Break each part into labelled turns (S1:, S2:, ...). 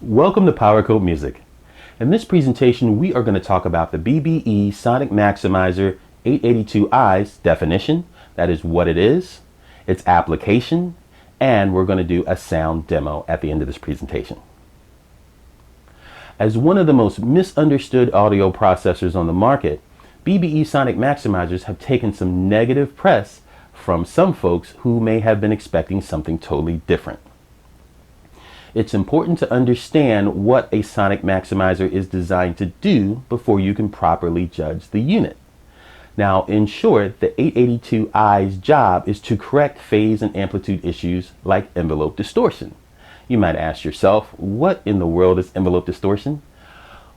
S1: Welcome to Power Code Music. In this presentation, we are going to talk about the BBE Sonic Maximizer 882i's definition, that is what it is, its application, and we're going to do a sound demo at the end of this presentation. As one of the most misunderstood audio processors on the market, BBE Sonic Maximizers have taken some negative press from some folks who may have been expecting something totally different. It's important to understand what a sonic maximizer is designed to do before you can properly judge the unit. Now, in short, the 882i's job is to correct phase and amplitude issues like envelope distortion. You might ask yourself, what in the world is envelope distortion?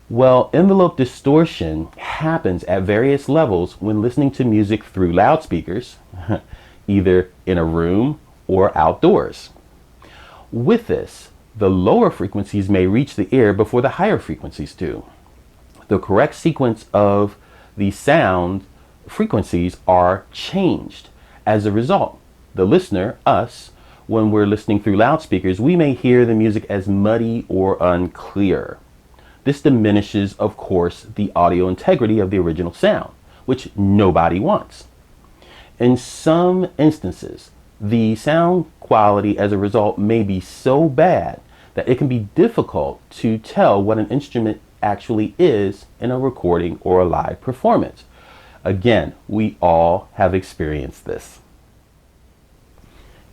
S1: Well, envelope distortion happens at various levels when listening to music through loudspeakers, either in a room or outdoors. With this, the lower frequencies may reach the ear before the higher frequencies do. The correct sequence of the sound frequencies are changed. As a result, the listener, us, when we're listening through loudspeakers, we may hear the music as muddy or unclear. This diminishes, of course, the audio integrity of the original sound, which nobody wants. In some instances, the sound quality as a result may be so bad that it can be difficult to tell what an instrument actually is in a recording or a live performance. Again, we all have experienced this.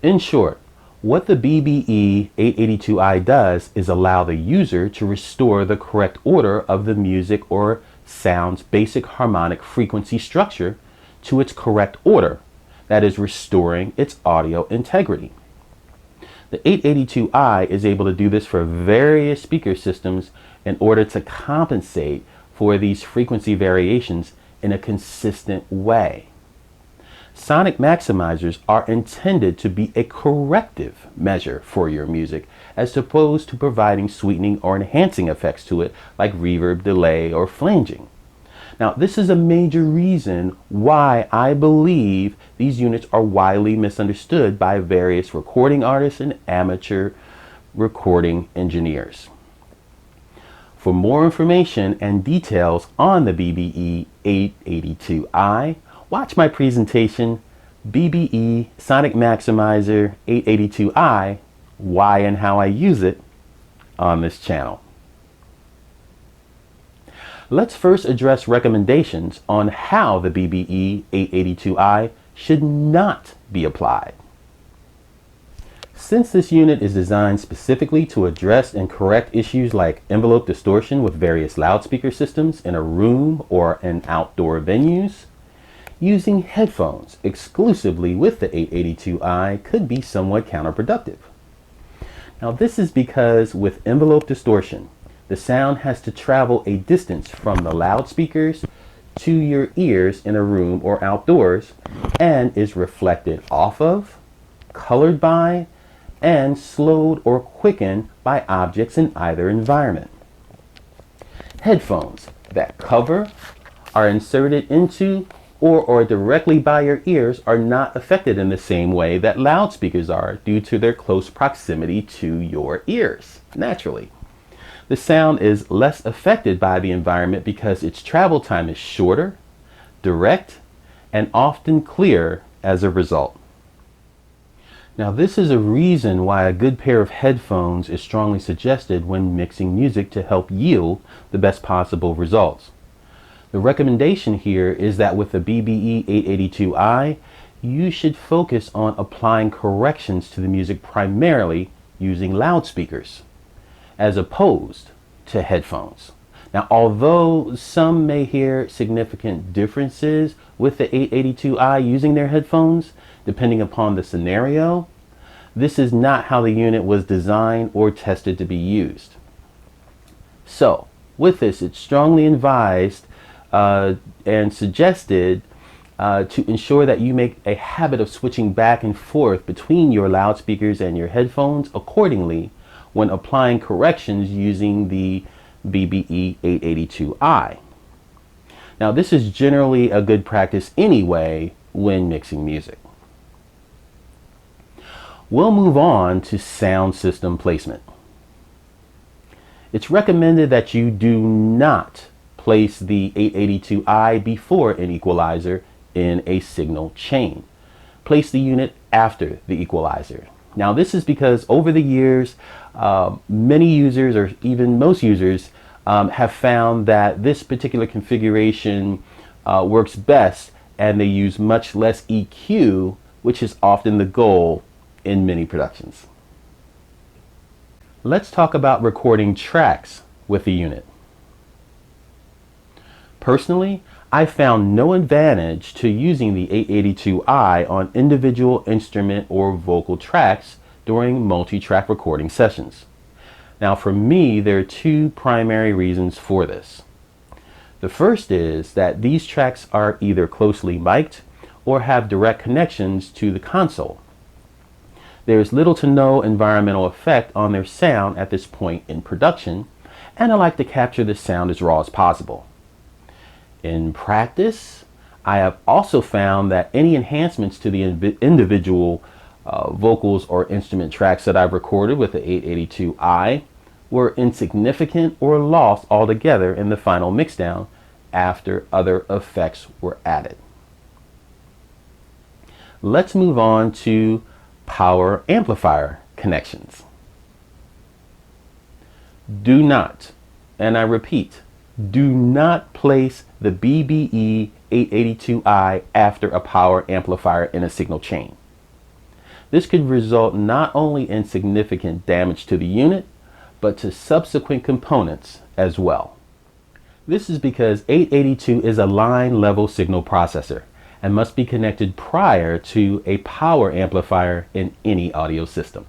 S1: In short, what the BBE 882i does is allow the user to restore the correct order of the music or sound's basic harmonic frequency structure to its correct order, that is, restoring its audio integrity. The 882i is able to do this for various speaker systems in order to compensate for these frequency variations in a consistent way. Sonic maximizers are intended to be a corrective measure for your music, as opposed to providing sweetening or enhancing effects to it like reverb, delay, or flanging. Now, this is a major reason why I believe these units are widely misunderstood by various recording artists and amateur recording engineers. For more information and details on the BBE 882i, watch my presentation, BBE Sonic Maximizer 882i, Why and How I Use It, on this channel. Let's first address recommendations on how the BBE 882i should not be applied. Since this unit is designed specifically to address and correct issues like envelope distortion with various loudspeaker systems in a room or in outdoor venues, using headphones exclusively with the 882i could be somewhat counterproductive. Now, this is because with envelope distortion, the sound has to travel a distance from the loudspeakers to your ears in a room or outdoors and is reflected off of, colored by, and slowed or quickened by objects in either environment. Headphones that cover, are inserted into, or are directly by your ears are not affected in the same way that loudspeakers are due to their close proximity to your ears, naturally. The sound is less affected by the environment because its travel time is shorter, direct, and often clear as a result. Now, this is a reason why a good pair of headphones is strongly suggested when mixing music to help yield the best possible results. The recommendation here is that with the BBE 882i, you should focus on applying corrections to the music primarily using loudspeakers, as opposed to headphones. Now, although some may hear significant differences with the 882i using their headphones, depending upon the scenario, this is not how the unit was designed or tested to be used. So, with this, it's strongly advised and suggested to ensure that you make a habit of switching back and forth between your loudspeakers and your headphones accordingly when applying corrections using the BBE 882i. Now, this is generally a good practice anyway when mixing music. We'll move on to sound system placement. It's recommended that you do not place the 882i before an equalizer in a signal chain. Place the unit after the equalizer. Now this is because over the years, many users, or even most users, have found that this particular configuration works best, and they use much less EQ, which is often the goal in many productions. Let's talk about recording tracks with the unit. Personally, I found no advantage to using the 882i on individual instrument or vocal tracks during multi-track recording sessions. Now for me, there are two primary reasons for this. The first is that these tracks are either closely mic'd or have direct connections to the console. There's little to no environmental effect on their sound at this point in production, and I like to capture the sound as raw as possible. In practice, I have also found that any enhancements to the individual vocals or instrument tracks that I've recorded with the 882i were insignificant or lost altogether in the final mixdown after other effects were added. Let's move on to power amplifier connections. Do not, and I repeat, do not place the BBE 882i after a power amplifier in a signal chain. This could result not only in significant damage to the unit, but to subsequent components as well. This is because 882 is a line level signal processor and must be connected prior to a power amplifier in any audio system.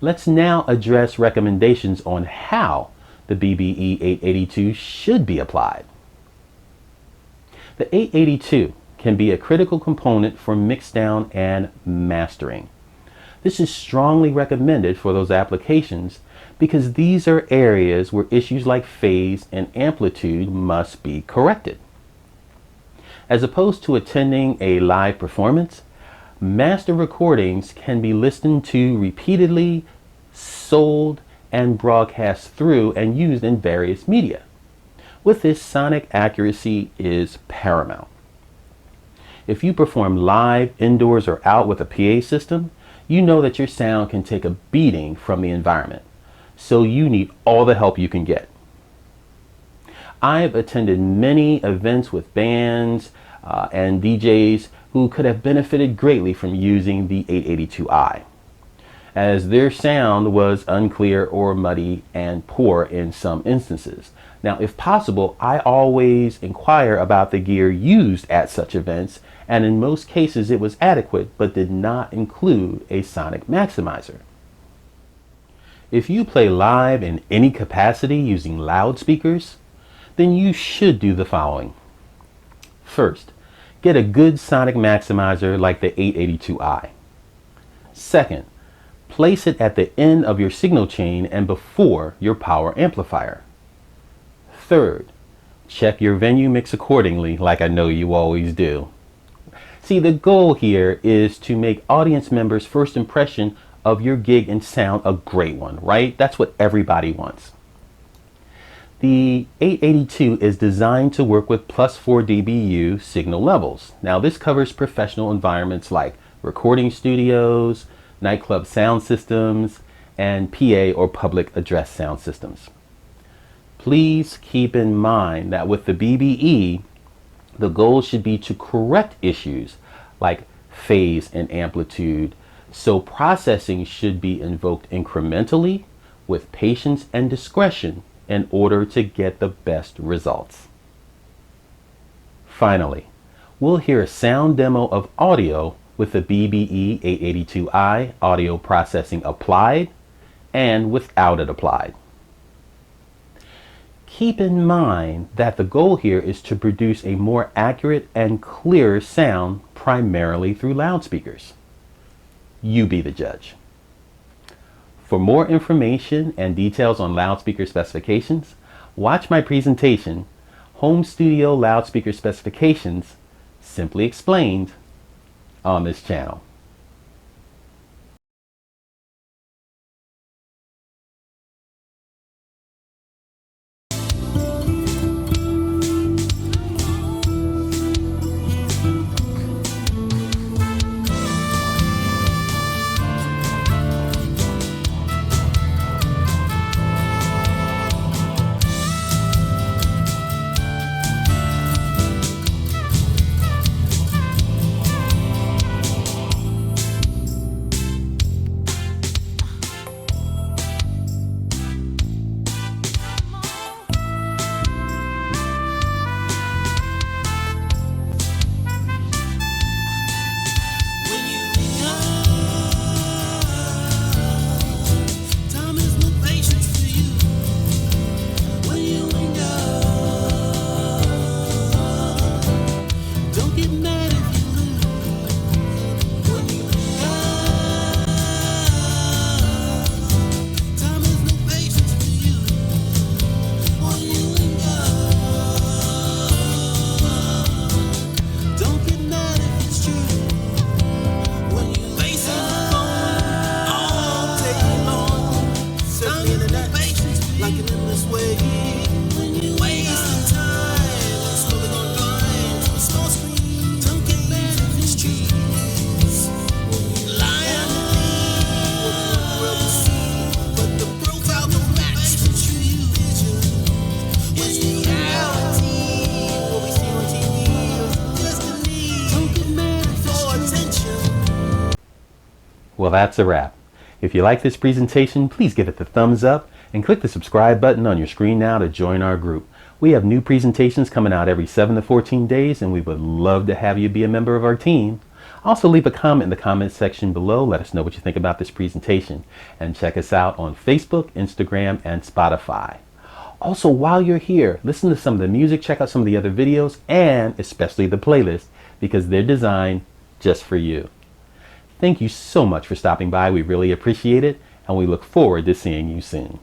S1: Let's now address recommendations on how the BBE 882 should be applied. The 882 can be a critical component for mixdown and mastering. This is strongly recommended for those applications because these are areas where issues like phase and amplitude must be corrected. As opposed to attending a live performance, master recordings can be listened to repeatedly, sold, and broadcast through and used in various media. With this, sonic accuracy is paramount. If you perform live, indoors, or out with a PA system, you know that your sound can take a beating from the environment, so you need all the help you can get. I've attended many events with bands and DJs who could have benefited greatly from using the 882i, as their sound was unclear or muddy and poor in some instances. Now, if possible, I always inquire about the gear used at such events, and in most cases it was adequate but did not include a sonic maximizer. If you play live in any capacity using loudspeakers, then you should do the following. First, get a good sonic maximizer like the 882i. Second, place it at the end of your signal chain and before your power amplifier. Third, check your venue mix accordingly, like I know you always do. See, the goal here is to make audience members' first impression of your gig and sound a great one, right? That's what everybody wants. The 882 is designed to work with +4 dBu signal levels. Now this covers professional environments like recording studios, nightclub sound systems, and PA or public address sound systems. Please keep in mind that with the BBE, the goal should be to correct issues like phase and amplitude, so processing should be invoked incrementally with patience and discretion in order to get the best results. Finally, we'll hear a sound demo of audio with the BBE 882i audio processing applied and without it applied. Keep in mind that the goal here is to produce a more accurate and clearer sound primarily through loudspeakers. You be the judge. For more information and details on loudspeaker specifications, watch my presentation, Home Studio Loudspeaker Specifications, Simply Explained, on this channel. Well, that's a wrap. If you like this presentation, please give it the thumbs up and click the subscribe button on your screen now to join our group. We have new presentations coming out every 7 to 14 days, and we would love to have you be a member of our team. Also, leave a comment in the comments section below. Let us know what you think about this presentation. And check us out on Facebook, Instagram, and Spotify. Also, while you're here, listen to some of the music, check out some of the other videos, and especially the playlist, because they're designed just for you. Thank you so much for stopping by. We really appreciate it, and we look forward to seeing you soon.